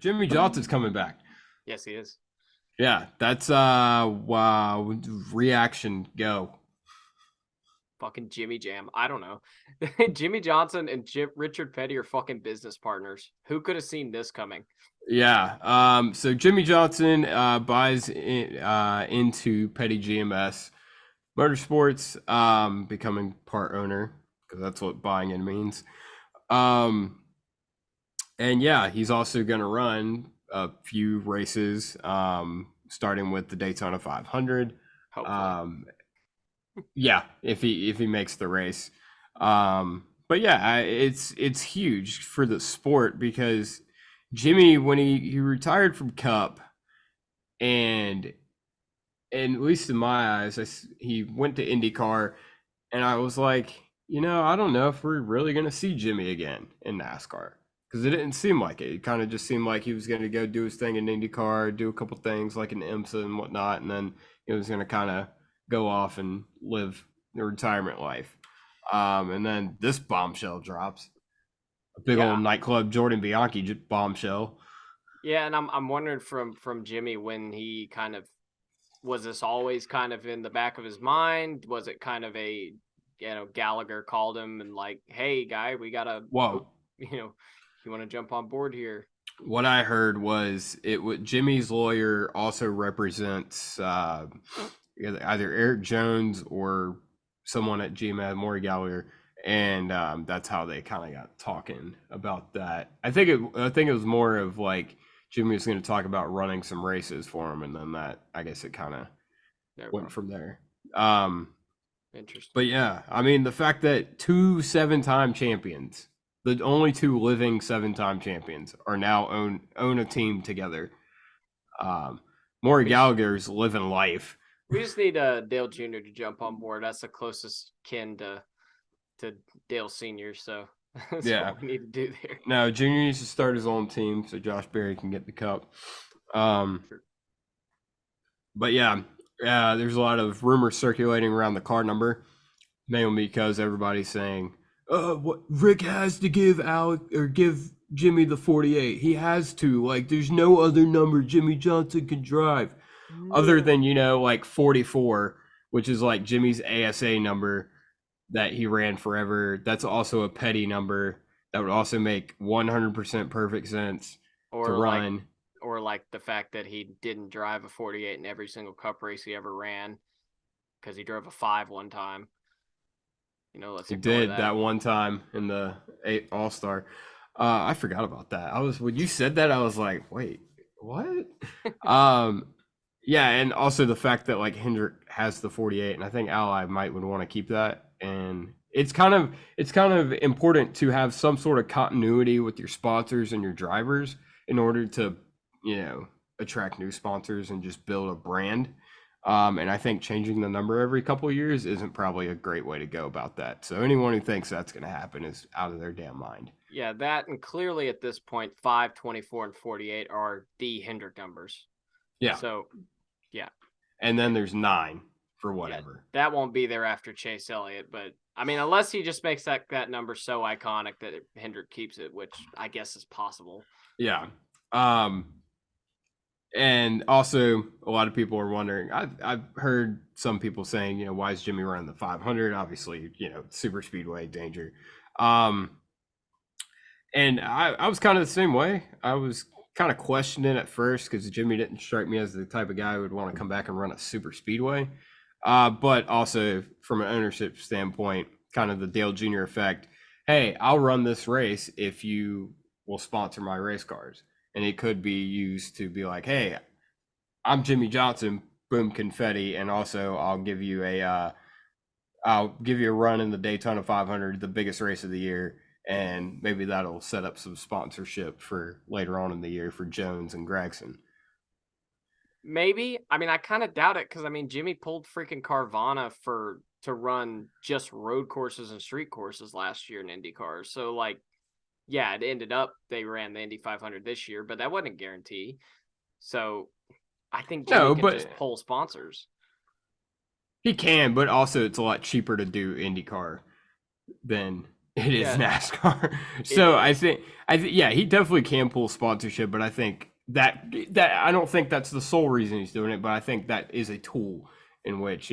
Jimmie Johnson's coming back. Yes, he is. Yeah, that's wow, reaction go. Fucking Jimmy Jam. I don't know. Jimmie Johnson and Richard Petty are fucking business partners. Who could have seen this coming? Yeah. So Jimmie Johnson buys into Petty GMS Motorsports, becoming part owner because that's what buying in means. Um, and yeah, he's also going to run a few races, starting with the Daytona 500. Hopefully. Um, yeah, if he makes the race. But yeah, it's huge for the sport because Jimmie, when he retired from Cup, and at least in my eyes, he went to IndyCar, and I was like, I don't know if we're really gonna see Jimmie again in NASCAR because it didn't seem like it. It kind of just seemed like he was gonna go do his thing in IndyCar, do a couple things like in IMSA and whatnot, and then he was gonna kind of go off and live the retirement life. And then this bombshell drops, a big Yeah. old nightclub Jordan Bianchi bombshell. Yeah, and I'm wondering from Jimmy when he kind of was this always kind of in the back of his mind? Was it kind of a Gallagher called him and like, hey guy, we gotta Whoa. you want to jump on board here? What I heard was Jimmie's lawyer also represents either Eric Jones or someone at GMAT, Maury Gallagher, and that's how they kind of got talking about that. I think it was more of like Jimmie was going to talk about running some races for him, and then that I guess it kind of went from there. Interesting. But yeah, I mean the fact that two 7-time champions, the only two living 7-time champions, are now own a team together. Maury Gallagher's living life. We just need Dale Jr. to jump on board. That's the closest kin to Dale Sr. So that's what we need to do there. No, Junior needs to start his own team so Josh Berry can get the cup. But yeah, there's a lot of rumors circulating around the car number, mainly because everybody's saying, what Rick has to give Jimmie the 48. He has to. Like, there's no other number Jimmie Johnson can drive. Other than, like 44, which is like Jimmie's ASA number that he ran forever. That's also a Petty number that would also make 100% perfect sense to run. Or like the fact that he didn't drive a 48 in every single cup race he ever ran because he drove a 5 one time. Let's he did that one time in the All-Star. I forgot about that. When you said that, I was like, wait, what? Yeah, and also the fact that like Hendrick has the 48, and I think Ally would want to keep that. And it's kind of important to have some sort of continuity with your sponsors and your drivers in order to, attract new sponsors and just build a brand. And I think changing the number every couple of years isn't probably a great way to go about that. So anyone who thinks that's going to happen is out of their damn mind. Yeah, that, and clearly at this point, 5, 24, and 48 are the Hendrick numbers. Yeah. So, yeah. And then there's 9 for whatever. Yeah, that won't be there after Chase Elliott, but I mean, unless he just makes that number so iconic that Hendrick keeps it, which I guess is possible. Yeah. And also, a lot of people are wondering. I've heard some people saying, why is Jimmie running the 500? Obviously, super speedway danger. And I was kind of the same way. I was kind of questioning at first because Jimmie didn't strike me as the type of guy who would want to come back and run a super speedway. But also from an ownership standpoint, kind of the Dale Jr. effect. Hey, I'll run this race if you will sponsor my race cars. And it could be used to be like, hey, I'm Jimmie Johnson, boom, confetti, and also I'll give you a run in the Daytona 500, the biggest race of the year, and maybe that'll set up some sponsorship for later on in the year for Jones and Gregson. Maybe. I mean, I kind of doubt it because Jimmie pulled freaking Carvana to run just road courses and street courses last year in IndyCar. So like, yeah, it ended up they ran the Indy 500 this year, but that wasn't a guarantee. So I think Jimmie can just pull sponsors. He can, but also it's a lot cheaper to do IndyCar than It is Yeah, NASCAR. it So is. yeah, he definitely can pull sponsorship, but I think that I don't think that's the sole reason he's doing it, but I think that is a tool in which,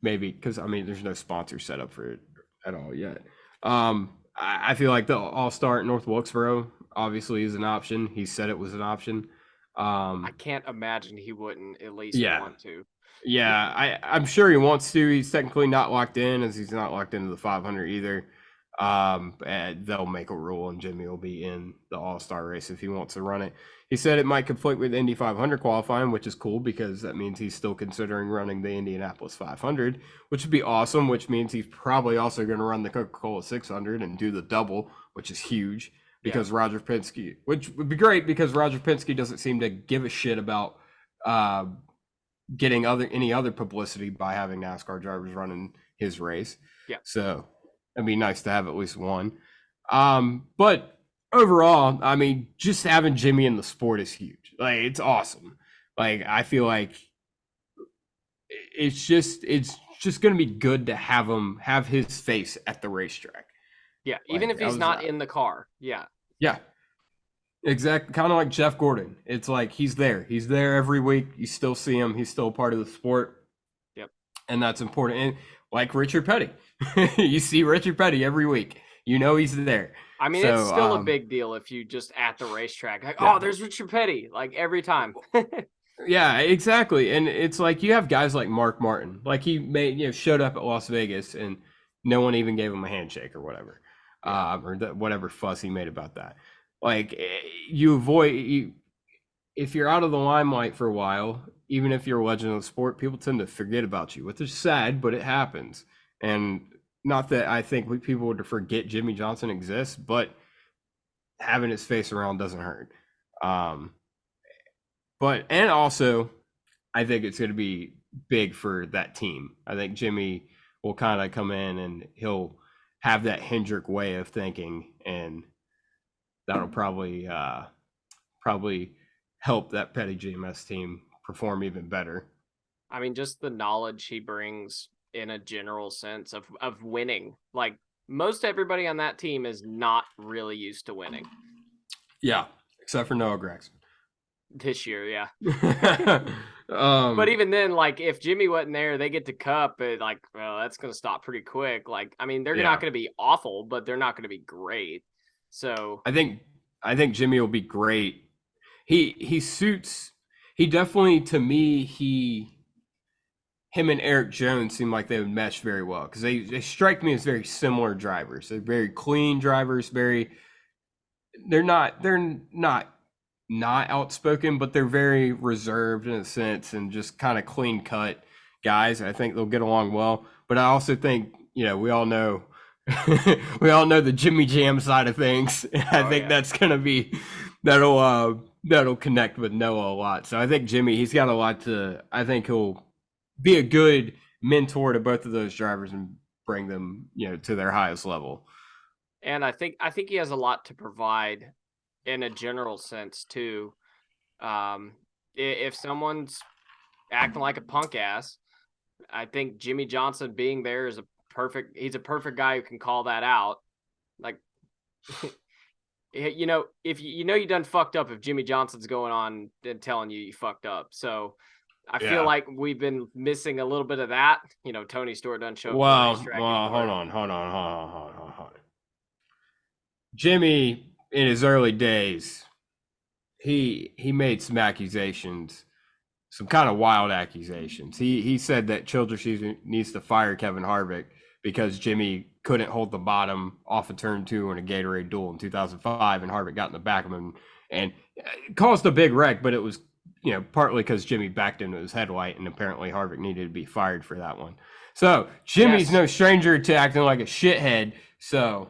maybe because I mean there's no sponsor set up for it at all yet. I feel like the All Star at North Wilkesboro obviously is an option. He said it was an option. I Um, can't imagine he wouldn't at least yeah, want to. yeah, I'm sure he wants to. He's technically not locked in, as he's not locked into the 500 either. And they'll make a rule, and Jimmie will be in the All Star race if he wants to run it. He said it might conflict with Indy 500 qualifying, which is cool because that means he's still considering running the Indianapolis 500, which would be awesome. Which means he's probably also going to run the Coca-Cola 600 and do the double, which is huge Yeah. because Roger Penske, which would be great because Roger Penske doesn't seem to give a shit about uh, getting any other publicity by having NASCAR drivers running his race. Yeah. So it'd be nice to have at least one. But overall, I mean, just having Jimmie in the sport is huge. Like it's awesome. Like I feel like it's just gonna be good to have him have his face at the racetrack. Yeah. Even Like if I he's was, not in the car. Yeah. yeah, exactly. Kind of like Jeff Gordon. It's like he's there. He's there every week. You still see him. He's still a part of the sport, Yep. and that's important. And like Richard Petty, you see Richard Petty every week. You know he's there. I mean, it's So still a big deal if you just at the racetrack, like, yeah, oh, there's Richard Petty, like every time. yeah, exactly. And it's like you have guys like Mark Martin, like he showed up at Las Vegas and no one even gave him a handshake or whatever, Yeah. or whatever fuss he made about that. Like you avoid if you're out of the limelight for a while, even if you're a legend of the sport, people tend to forget about you, which is sad, but it happens. And not that I think people would forget Jimmie Johnson exists, but having his face around doesn't hurt. Um, and also, I think it's going to be big for that team. I think Jimmie will kind of come in and he'll have that Hendrick way of thinking, and that'll probably help that Petty GMS team perform even better. I mean, just the knowledge he brings in a general sense of winning. Like most everybody on that team is not really used to winning Yeah, except for Noah Gregson. this year. Yeah. But um, even then, like if Jimmie wasn't there, they get to Cup. Like, well, that's going to stop pretty quick. Like, I mean, they're yeah, not going to be awful, but they're not going to be great. So I think Jimmie will be great. He suits. He definitely, to me, him and Eric Jones seem like they would mesh very well because they strike me as very similar drivers. They're very clean drivers. They're not outspoken, but they're very reserved in a sense and just kind of clean cut guys. I think they'll get along well. But I also think we all know we all know the Jimmy Jam side of things. I oh think yeah. that's gonna be that'll connect with Noah a lot. So I think Jimmie, he's got a lot to. I think he'll be a good mentor to both of those drivers and bring them to their highest level. And I think he has a lot to provide in a general sense too. If someone's acting like a punk ass, I think Jimmie Johnson being there is he's a perfect guy who can call that out. Like, if you done fucked up if Jimmie Johnson's going on and telling you fucked up. So I feel Yeah. like we've been missing a little bit of that. Tony Stewart doesn't show up to the Well, racetrack well, hold anymore. on, hold on, hold on, hold on, hold on. Jimmie, in his early days, he made some accusations, some kind of wild accusations. He said that Childress needs to fire Kevin Harvick because Jimmie couldn't hold the bottom off of turn 2 in a Gatorade duel in 2005, and Harvick got in the back of him and caused a big wreck. But it was partly because Jimmie backed into his headlight, and apparently Harvick needed to be fired for that one. So Jimmie's Yes. no stranger to acting like a shithead. So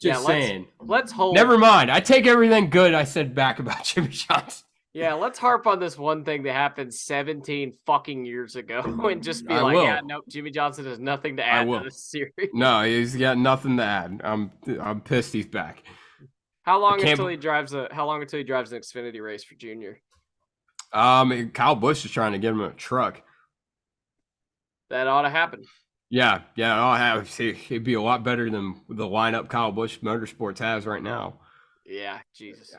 just saying. Let's hold. Never mind. I take everything good I said back about Jimmie Johnson. Yeah, let's harp on this one thing that happened 17 fucking years ago and just be I like, will. yeah, nope, Jimmie Johnson has nothing to add to this series. No, he's got nothing to add. I'm pissed he's back. How long until he drives an Xfinity race for Junior? Kyle Busch is trying to get him a truck. That ought to happen. Yeah, yeah. I'll have see. It'd be a lot better than the lineup Kyle Busch Motorsports has right now. Yeah, Jesus.